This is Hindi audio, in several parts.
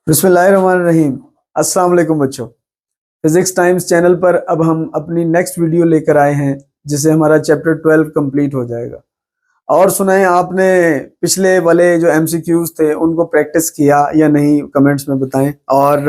बिस्मिल्लाहिर्रहमानिर्रहीम। अस्सलाम वालेकुम बच्चों। फिजिक्स टाइम्स चैनल पर अब हम अपनी नेक्स्ट वीडियो लेकर आए हैं जिससे हमारा चैप्टर 12 कंप्लीट हो जाएगा। और सुनाएं, आपने पिछले वाले जो एमसीक्यूज थे उनको प्रैक्टिस किया या नहीं, कमेंट्स में बताएं। और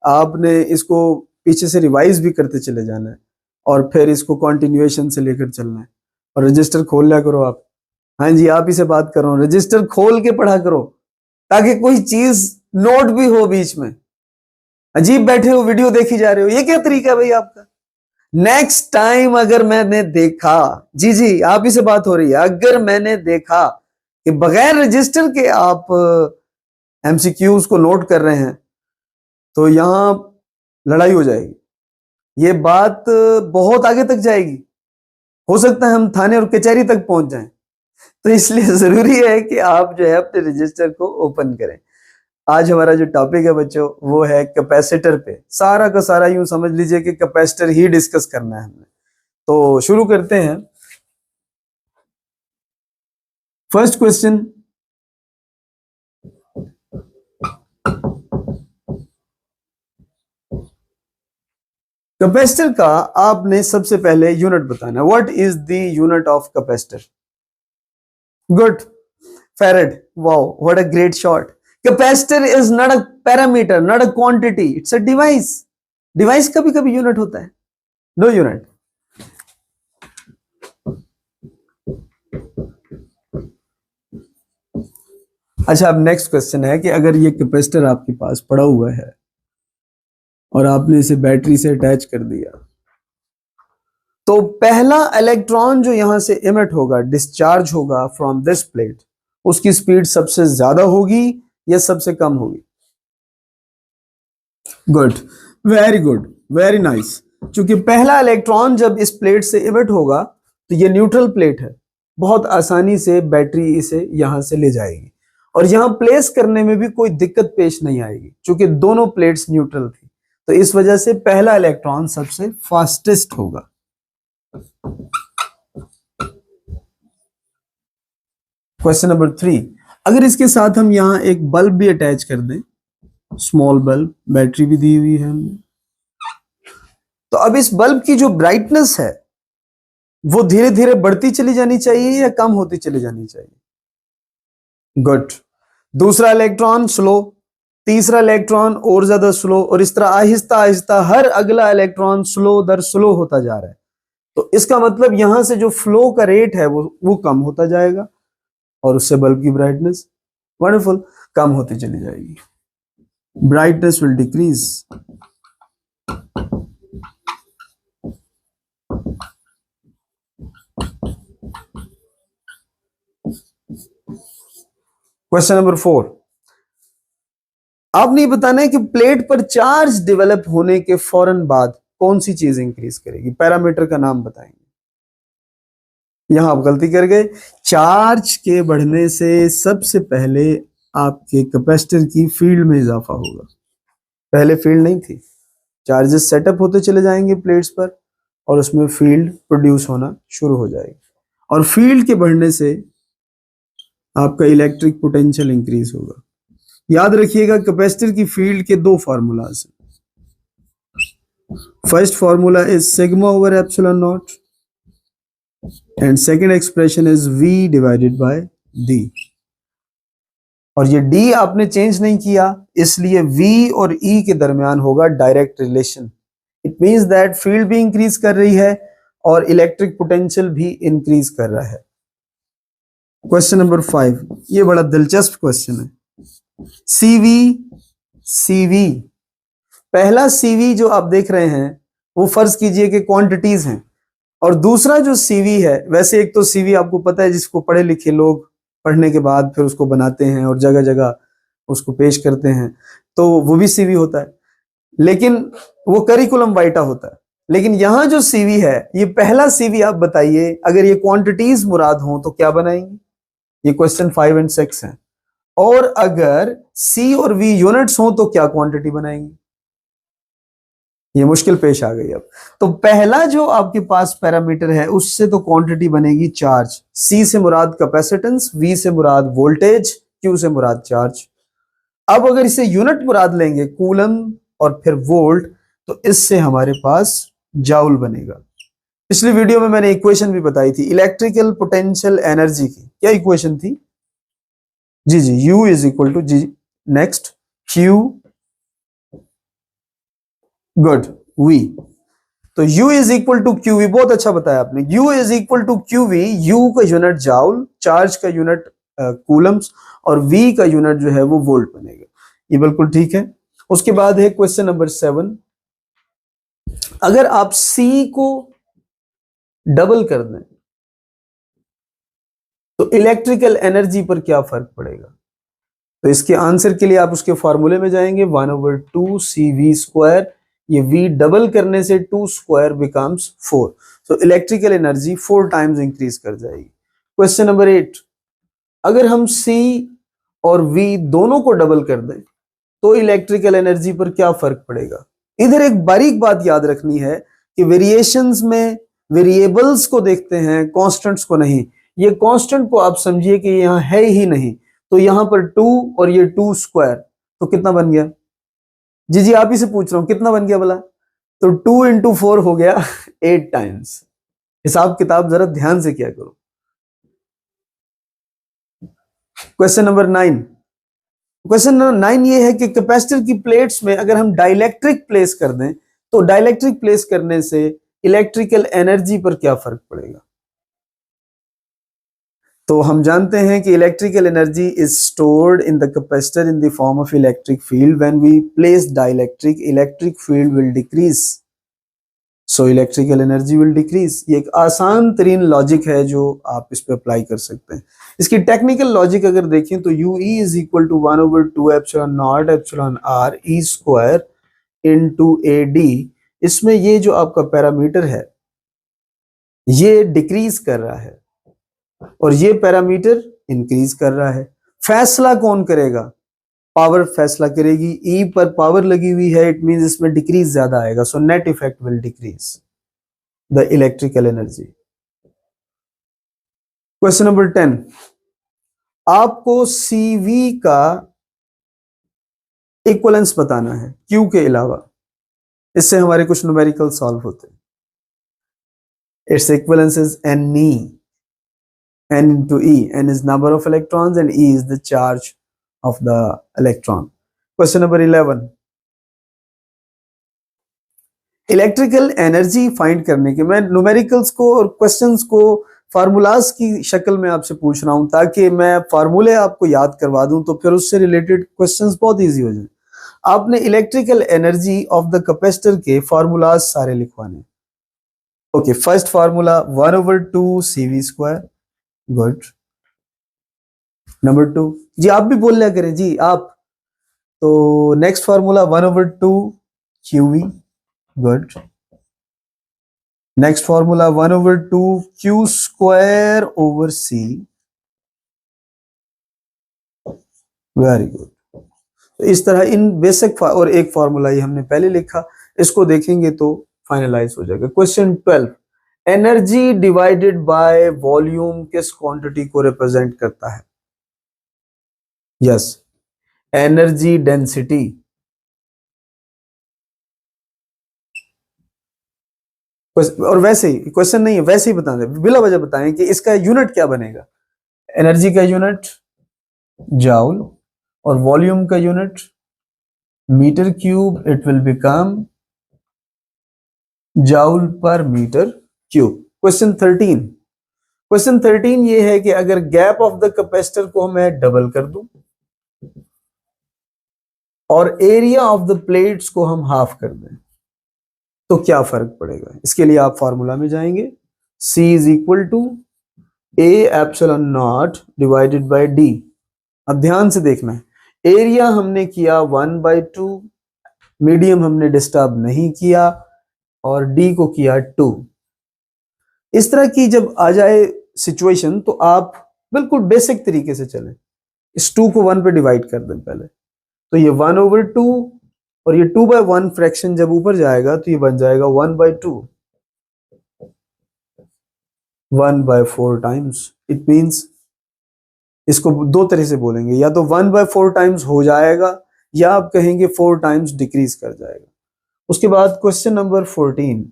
आपने इसको पीछे से रिवाइज भी करते चले जाना है और फिर इसको कंटिन्यूएशन से लेकर चलना है। और रजिस्टर खोल लिया करो आप। हाँ जी, आप ही से बात कर रहा हूँ, रजिस्टर खोल के पढ़ा करो ताकि कोई चीज नोट भी हो बीच में। अजीब बैठे हो, वीडियो देखी जा रहे हो, ये क्या तरीका है भाई आपका? नेक्स्ट टाइम अगर मैंने देखा, जी जी आप ही से बात हो रही है, अगर मैंने देखा कि बगैर रजिस्टर के आप एमसीक्यूज को नोट कर रहे हैं तो यहां लड़ाई हो जाएगी। ये बात बहुत आगे तक जाएगी, हो सकता है हम थाने और कचहरी तक पहुंच जाएं। तो इसलिए जरूरी है कि आप जो है अपने रजिस्टर को ओपन करें। आज हमारा जो टॉपिक है बच्चों वो है कैपेसिटर पे। सारा का सारा यूं समझ लीजिए कि कैपेसिटर ही डिस्कस करना है हमने। तो शुरू करते हैं। फर्स्ट क्वेश्चन, कैपेसिटर का आपने सबसे पहले यूनिट बताना है। What is the unit of capacitor? Good, farad. Wow, what a great shot. Capacitor is not a parameter, not a quantity, it's a device. Device का भी कभी यूनिट होता है? No unit. अच्छा, अब नेक्स्ट क्वेश्चन है कि अगर ये कैपेसिटर आपके पास पड़ा हुआ है और आपने इसे बैटरी से अटैच कर दिया, तो पहला इलेक्ट्रॉन जो यहां से इमिट होगा, डिस्चार्ज होगा फ्रॉम दिस प्लेट, उसकी स्पीड सबसे ज्यादा होगी या सबसे कम होगी? Good, very good, very nice. क्योंकि पहला इलेक्ट्रॉन जब इस प्लेट से इमिट होगा तो ये न्यूट्रल प्लेट है, बहुत आसानी से बैटरी इसे यहां से ले जाएगी और यहां प्लेस करने में भी कोई दिक्कत पेश नहीं आएगी क्योंकि दोनों प्लेट्स न्यूट्रल थी। तो इस वजह से पहला इलेक्ट्रॉन सबसे फास्टेस्ट होगा। क्वेश्चन नंबर 3, अगर इसके साथ हम यहां एक बल्ब भी अटैच कर दें, स्मॉल बल्ब, बैटरी भी दी हुई है हमने, तो अब इस बल्ब की जो ब्राइटनेस है वो धीरे धीरे बढ़ती चली जानी चाहिए या कम होती चली जानी चाहिए? गुड। दूसरा इलेक्ट्रॉन स्लो, तीसरा इलेक्ट्रॉन और ज्यादा स्लो, और इस तरह आहिस्ता आहिस्ता हर अगला इलेक्ट्रॉन स्लो दर स्लो होता जा रहा है। तो इसका मतलब यहां से जो फ्लो का रेट है वो कम होता जाएगा और उससे बल्ब की ब्राइटनेस, वंडरफुल, कम होती चली जाएगी। Brightness will decrease. Question number 4, आपने ये बताना है कि प्लेट पर चार्ज डेवलप होने के फौरन बाद कौन सी चीज इंक्रीज करेगी? पैरामीटर का नाम बताएंगे। यहां आप गलती कर गए। चार्ज के बढ़ने से सबसे पहले आपके कैपेसिटर की फील्ड में इजाफा होगा। पहले फील्ड नहीं थी, चार्जेस सेटअप होते चले जाएंगे प्लेट्स पर और उसमें फील्ड प्रोड्यूस होना शुरू हो जाएगी और फील्ड के बढ़ने से आपका इलेक्ट्रिक पोटेंशियल इंक्रीज होगा। याद रखिएगा, कैपेसिटर की फील्ड के दो फार्मूलाज हैं। First formula is sigma over epsilon not and second expression is V divided by D। और ये D आपने चेंज नहीं किया, इसलिए V और E के दरमियान होगा direct relation. It means that field भी इंक्रीज कर रही है और इलेक्ट्रिक पोटेंशियल भी इंक्रीज कर रहा है। क्वेश्चन नंबर 5, ये बड़ा दिलचस्प क्वेश्चन है। CV पहला CV जो आप देख रहे हैं वो फर्ज कीजिए कि क्वांटिटीज हैं, और दूसरा जो CV है, वैसे एक तो CV आपको पता है जिसको पढ़े लिखे लोग पढ़ने के बाद फिर उसको बनाते हैं और जगह जगह उसको पेश करते हैं, तो वो भी CV होता है, लेकिन वो करिकुलम वाइटा होता है। लेकिन यहाँ जो CV है, ये पहला CV आप बताइए, अगर ये क्वांटिटीज मुराद हो तो क्या बनाएंगे? ये क्वेश्चन 5 और 6 है। और अगर C और V यूनिट्स हो तो क्या क्वांटिटी बनाएंगे? ये मुश्किल पेश आ गई। अब तो पहला जो आपके पास पैरामीटर है उससे तो क्वांटिटी बनेगी चार्ज। C से मुराद कैपेसिटेंस, V से मुराद वोल्टेज, Q से मुराद चार्ज। अब अगर इसे यूनिट मुराद लेंगे कूलम और फिर वोल्ट, तो इससे हमारे पास जाउल बनेगा। पिछली वीडियो में मैंने इक्वेशन भी बताई थी इलेक्ट्रिकल पोटेंशियल एनर्जी की। क्या इक्वेशन थी? जी जी, U इज इक्वल टू जी, नेक्स्ट Q, गुड, V। तो U is equal to QV, बहुत अच्छा बताया आपने। U is equal to QV, U का यूनिट जाउल, चार्ज का यूनिट कूलम्स, और V का यूनिट जो है वो वोल्ट बनेगा। ये बिल्कुल ठीक है। उसके बाद है क्वेश्चन नंबर 7। अगर आप C को डबल कर दें तो इलेक्ट्रिकल एनर्जी पर क्या फर्क पड़ेगा? तो इसके आंसर के लिए आप उसके फॉर्मूले में जाएंगे, 1/2 CV²। ये V डबल करने से 2² बिकम्स 4। तो इलेक्ट्रिकल एनर्जी 4 टाइम्स इंक्रीज कर जाएगी। Question number 8। अगर हम C और V दोनों को डबल कर दें तो इलेक्ट्रिकल एनर्जी पर क्या फर्क पड़ेगा? इधर एक बारीक बात याद रखनी है कि वेरिएशंस में वेरिएबल्स को देखते हैं, कांस्टेंट्स को नहीं। ये कांस्टेंट को आप समझिए कि यहां है ही नहीं, तो यहां पर 2 और ये 2², तो कितना बन गया? जी जी, आप ही से पूछ रहा हूं, कितना बन गया भला? तो 2 × 4 हो गया 8 टाइम्स। हिसाब किताब जरा ध्यान से किया करो। Question number 9। क्वेश्चन नंबर 9 ये है कि कैपेसिटर की प्लेट्स में अगर हम डाइलेक्ट्रिक प्लेस कर दें तो डाइलेक्ट्रिक प्लेस करने से इलेक्ट्रिकल एनर्जी पर क्या फर्क पड़ेगा? तो हम जानते हैं कि electrical energy is stored in the capacitor in the form of electric field. When we place dielectric, electric field will decrease, so electrical energy will decrease. ये एक आसान तरीन लॉजिक है जो आप इस पे अप्लाई कर सकते हैं। इसकी टेक्निकल लॉजिक अगर देखें तो UE is equal to 1/2 epsilon naught epsilon R E² into AD। इसमें ये जो आपका पैरामीटर है ये डिक्रीज कर रहा है और ये पैरामीटर इंक्रीज कर रहा है। फैसला कौन करेगा? पावर फैसला करेगी। E पर पावर लगी हुई है, इट मींस इसमें डिक्रीज ज्यादा आएगा, so net effect will decrease the electrical energy. Question number 10। आपको CV का इक्वलेंस बताना है Q के अलावा। इससे हमारे कुछ न्यूमेरिकल सॉल्व होते हैं। It's equivalence is Ne, N into E. N is number of electrons and E is the charge of the electron. Question number 11. Electrical energy find करने के, मैं न्यूमेरिकल्स को और क्वेश्चंस को फार्मूलाज की शक्ल में आपसे पूछ रहा हूं ताकि मैं फार्मूले आपको याद करवा दूं, तो फिर उससे रिलेटेड क्वेश्चंस बहुत इजी हो जाए। आपने electrical energy of the capacitor के फार्मूलाज सारे लिखवाने। Okay, first formula 1/2 CV²। Good. Number 2, जी आप भी बोल लिया करें जी आप। तो next formula 1/2 QV। Good. Next formula 1/2 Q²/C। Very good. तो इस तरह इन बेसिक और एक फार्मूला ही हमने पहले लिखा, इसको देखेंगे तो फाइनलाइज हो जाएगा। Question 12। Energy divided by volume किस क्वांटिटी को रिप्रेजेंट करता है? Yes, energy density. और वैसे ही क्वेश्चन नहीं है, वैसे ही बता दें, बिला वजह बताएं कि इसका यूनिट क्या बनेगा। एनर्जी का यूनिट जाउल और वॉल्यूम का unit metre cube. It will become joule per metre cube. Question 13। Question 13 ये है कि अगर गैप ऑफ द कैपेसिटर को मैं डबल कर दूं और एरिया ऑफ द प्लेट्स को हम हाफ कर दें तो क्या फर्क पड़ेगा? इसके लिए आप फॉर्मूला में जाएंगे, C is equal to A epsilon naught divided by D। अब ध्यान से देखना है, एरिया हमने किया 1/2, मीडियम हमने डिस्टर्ब नहीं किया और D को किया 2। इस तरह की जब आ जाए सिचुएशन तो आप बिल्कुल बेसिक तरीके से चलें। इस 2 को 1 पे डिवाइड कर दें पहले, तो ये 1/2 और ये 2/1 फ्रैक्शन जब ऊपर जाएगा तो ये बन जाएगा 1/2, 1/4 टाइम्स। इट मींस इसको दो तरह से बोलेंगे, या तो 1/4 टाइम्स हो जाएगा या आप कहेंगे 4 टाइम्स डिक्रीज कर जाएगा। उसके बाद क्वेश्चन नंबर 14,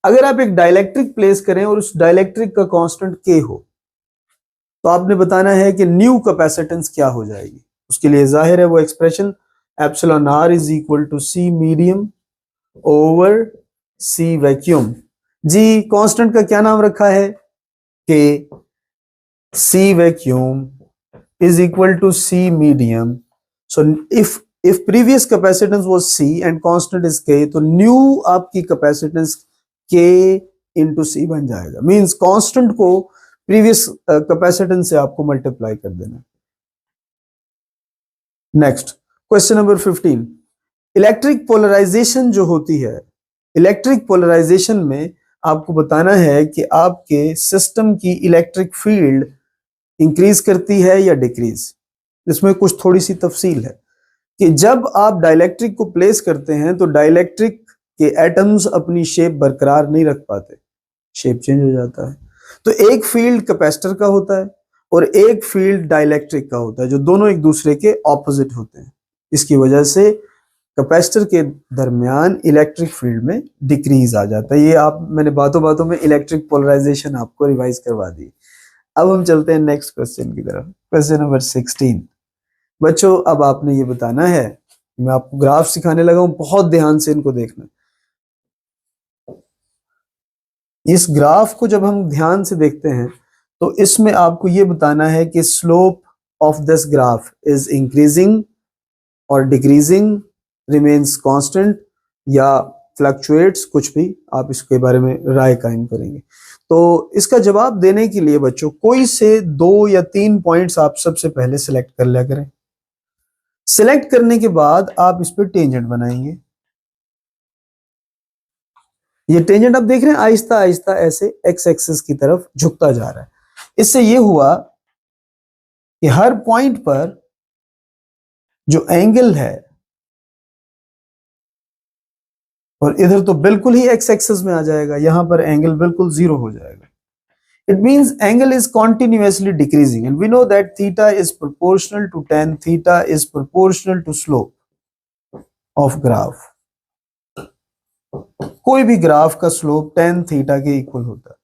अगर आप एक डाइलेक्ट्रिक प्लेस करें और उस डाइलेक्ट्रिक का कांस्टेंट के हो, तो आपने बताना है कि न्यू कैपेसिटेंस क्या हो जाएगी। उसके लिए जाहिर है वो expression epsilon R is equal to C medium over C vacuum. जी कांस्टेंट का क्या नाम रखा है? K. C vacuum is equal to C medium. So if previous capacitance was C and constant is K, तो new आपकी capacitance K into C बन जाएगा। Means constant को previous capacitance से आपको multiply कर देना। Next, question number 15. Electric polarisation जो होती है, इलेक्ट्रिक पोलराइजेशन में आपको बताना है कि आपके सिस्टम की इलेक्ट्रिक फील्ड इंक्रीज करती है या डिक्रीज। इसमें कुछ थोड़ी सी तफसील है कि जब आप डाइलेक्ट्रिक को प्लेस करते हैं तो डाइलेक्ट्रिक के एटम्स अपनी शेप बरकरार नहीं रख पाते, शेप चेंज हो जाता है। तो एक फील्ड कैपेसिटर का होता है और एक फील्ड डाइलेक्ट्रिक का होता है, जो दोनों एक दूसरे के ऑपोजिट होते हैं। इसकी वजह से कैपेसिटर के दरमियान इलेक्ट्रिक फील्ड में डिक्रीज आ जाता है। ये मैंने बातों बातों में इलेक्ट्रिक पोलराइजेशन आपको रिवाइज करवा दी। अब हम चलते हैं नेक्स्ट क्वेश्चन की तरफ। Question number 16। बच्चों अब आपने ये बताना है, मैं आपको ग्राफ सिखाने लगा हूं, बहुत ध्यान से इनको देखना। इस ग्राफ को जब हम ध्यान से देखते हैं तो इसमें आपको ये बताना है कि slope of this graph is increasing और डिक्रीजिंग, रिमेन्स कांस्टेंट या फ्लक्चुएट्स, कुछ भी आप इसके बारे में राय कायम करेंगे। तो इसका जवाब देने के लिए बच्चों कोई से 2 या 3 पॉइंट्स आप सबसे पहले सिलेक्ट कर लिया करें। सिलेक्ट करने के बाद आप इस पर टेंजेंट बनाएंगे। ये टेंजेंट आप देख रहे हैं आहिस्ता आहिस्ता ऐसे एक्स एक्सिस की तरफ झुकता जा रहा है। इससे ये हुआ कि हर पॉइंट पर जो एंगल है, और इधर तो बिल्कुल ही एक्स एक्सिस में आ जाएगा, यहां पर एंगल बिल्कुल 0 हो जाएगा। It means angle is continuously decreasing and we know that theta is proportional to tan, theta is proportional to slope of graph. कोई भी ग्राफ का स्लोप tan थीटा के इक्वल होता है।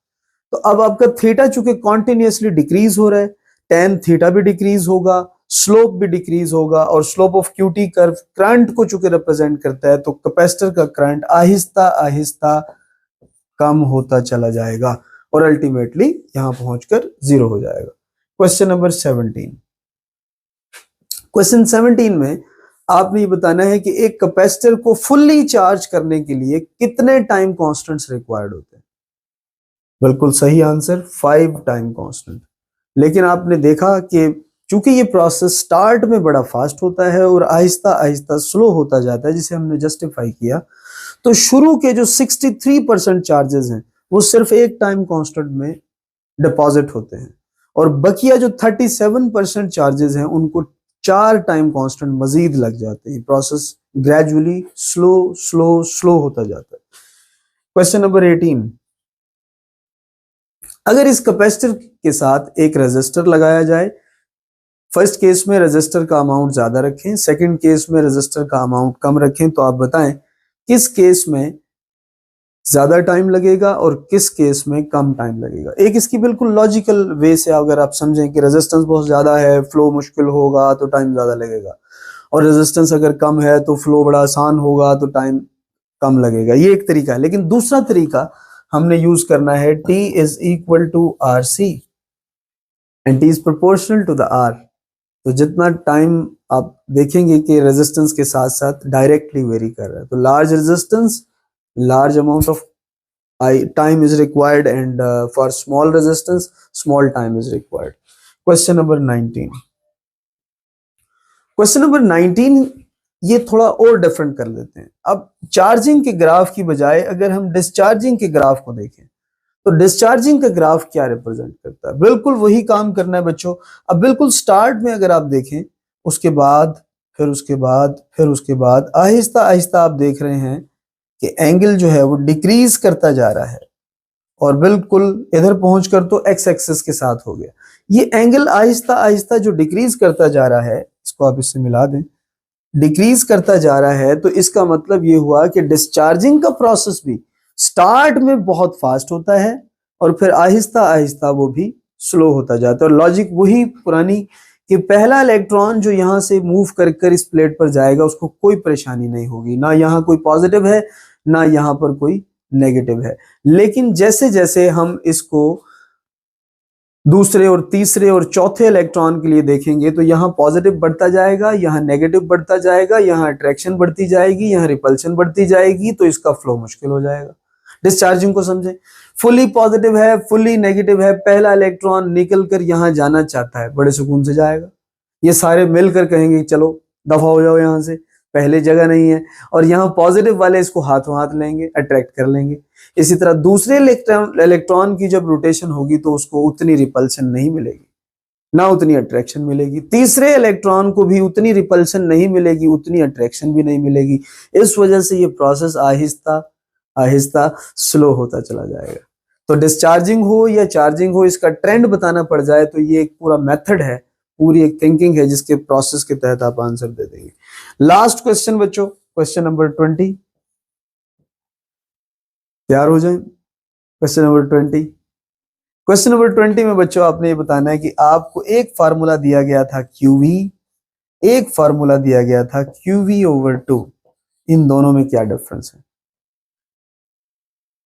तो अब आपका थीटा चूंकि कॉन्टिन्यूसली डिक्रीज हो रहा है, tan थीटा भी डिक्रीज होगा, स्लोप भी डिक्रीज होगा, और slope of QT curve current को चूंकि रिप्रेजेंट करता है, तो कैपेसिटर का करंट आहिस्ता आहिस्ता कम होता चला जाएगा और अल्टीमेटली यहां पहुंचकर 0 हो जाएगा। Question number 17। क्वेश्चन 17 में आपने ये बताना है कि एक कैपेसिटर को फुल्ली चार्ज करने के लिए कितने टाइम कांस्टेंट्स रिक्वायर्ड होते हैं। बिल्कुल सही आंसर 5 टाइम कांस्टेंट। लेकिन आपने देखा कि चूंकि ये प्रोसेस स्टार्ट में बड़ा फास्ट होता है और आहिस्ता आहिस्ता स्लो होता जाता है, जिसे हमने जस्टिफाई किया, तो शुरू के जो 63% चार्जेस हैं वो सिर्फ एक टाइम कांस्टेंट में डिपॉजिट होते हैं, और बकिया जो 37% चार्जेस हैं उनको 4 टाइम कांस्टेंट मजीद लग जाते हैं। Process gradually slow slow slow होता जाता है। Question number 18। अगर इस कैपेसिटर के साथ एक रेजिस्टर लगाया जाए, फर्स्ट केस में रेजिस्टर का अमाउंट ज्यादा रखें, सेकंड केस में रेजिस्टर का अमाउंट कम रखें, तो आप बताएं किस केस में ज्यादा टाइम लगेगा और किस केस में कम टाइम लगेगा। एक इसकी बिल्कुल लॉजिकल वे से अगर आप समझें कि रेजिस्टेंस बहुत ज्यादा है, फ्लो मुश्किल होगा तो टाइम ज्यादा लगेगा, और रेजिस्टेंस अगर कम है तो फ्लो बड़ा आसान होगा तो टाइम कम लगेगा। ये एक तरीका है। लेकिन दूसरा तरीका हमने यूज करना है T is equal to RC and T is proportional to the R। तो जितना टाइम आप देखेंगे कि रेजिस्टेंस के साथ साथ डायरेक्टली वेरी कर रहा है, तो large resistance large amount of time is required, and for small resistance small time is required. Question number 19। Question number 19 ये थोड़ा और डिफरेंट कर लेते हैं। अब चार्जिंग के ग्राफ की बजाय अगर हम डिस्चार्जिंग के ग्राफ को देखें, तो डिस्चार्जिंग का ग्राफ क्या रिप्रेजेंट करता है? बिल्कुल वही काम करना है बच्चों। अब बिल्कुल स्टार्ट में अगर आप देखें, उसके बाद फिर उसके बाद फिर उसके बाद आहिस्ता आहिस्ता आप देख रहे हैं कि एंगल जो है वो डिक्रीज करता जा रहा है। और बिल्कुल इधर पहुंचकर तो एक्स एक्सिस के साथ हो गया। ये एंगल आहिस्ता आहिस्ता जो डिक्रीज करता जा रहा है, इसको आप इससे मिला दें, डिक्रीज करता जा रहा है, तो इसका मतलब ये हुआ कि डिस्चार्जिंग का प्रोसेस भी स्टार्ट में बहुत फास्ट होता है और फिर आहिस्ता आहिस्ता वो भी स्लो होता जाता है। और लॉजिक वही पुरानी कि पहला इलेक्ट्रॉन जो यहां से मूव कर कर इस प्लेट पर जाएगा उसको कोई परेशानी नहीं होगी, ना यहाँ कोई पॉजिटिव है ना यहाँ पर कोई नेगेटिव है। लेकिन जैसे जैसे हम इसको दूसरे और तीसरे और चौथे इलेक्ट्रॉन के लिए देखेंगे तो यहाँ पॉजिटिव बढ़ता जाएगा, यहाँ नेगेटिव बढ़ता जाएगा, यहाँ अट्रैक्शन बढ़ती जाएगी, यहाँ रिपल्शन बढ़ती जाएगी, तो इसका फ्लो मुश्किल हो जाएगा। डिस्चार्जिंग को समझें, फुली पॉजिटिव है, फुली नेगेटिव है, पहला इलेक्ट्रॉन निकल कर यहाँ जाना चाहता है, बड़े सुकून से जाएगा। ये सारे मिलकर कहेंगे चलो दफा हो जाओ यहाँ से, पहले जगह नहीं है, और यहाँ पॉजिटिव वाले इसको हाथों हाथ लेंगे, अट्रैक्ट कर लेंगे। इसी तरह दूसरे इलेक्ट्रॉन की जब रोटेशन होगी तो उसको उतनी रिपल्शन नहीं मिलेगी, ना उतनी अट्रैक्शन मिलेगी। तीसरे इलेक्ट्रॉन को भी उतनी रिपल्शन नहीं मिलेगी, उतनी अट्रैक्शन भी नहीं मिलेगी। इस वजह से ये प्रोसेस आहिस्ता आहिस्ता स्लो होता चला जाएगा। तो डिस्चार्जिंग हो या चार्जिंग हो, इसका ट्रेंड बताना पड़ जाए तो ये एक पूरा मेथड है, पूरी एक थिंकिंग है जिसके प्रोसेस के तहत आप आंसर दे देंगे। लास्ट क्वेश्चन बच्चों, क्वेश्चन नंबर 20, तैयार हो जाए। क्वेश्चन नंबर 20, क्वेश्चन नंबर 20 में बच्चों आपने ये बताना है कि आपको एक फार्मूला दिया गया था QV, एक फार्मूला दिया गया था QV/2, इन दोनों में क्या डिफरेंस है।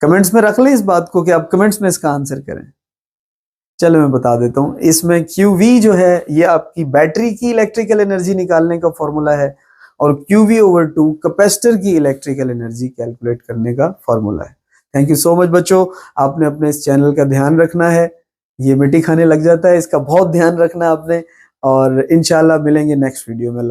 कमेंट्स में रख लें इस बात को कि आप कमेंट्स में इसका आंसर करें। चलो मैं बता देता हूं, इसमें QV जो है ये आपकी बैटरी की इलेक्ट्रिकल एनर्जी निकालने का फॉर्मूला है और QV/2 कैपेसिटर की इलेक्ट्रिकल एनर्जी कैलकुलेट करने का फॉर्मूला है। थैंक यू सो मच बच्चों, आपने अपने इस चैनल का ध्यान रखना है, ये मिट्टी खाने लग जाता है, इसका बहुत ध्यान रखना आपने, और इंशाल्लाह मिलेंगे नेक्स्ट वीडियो में।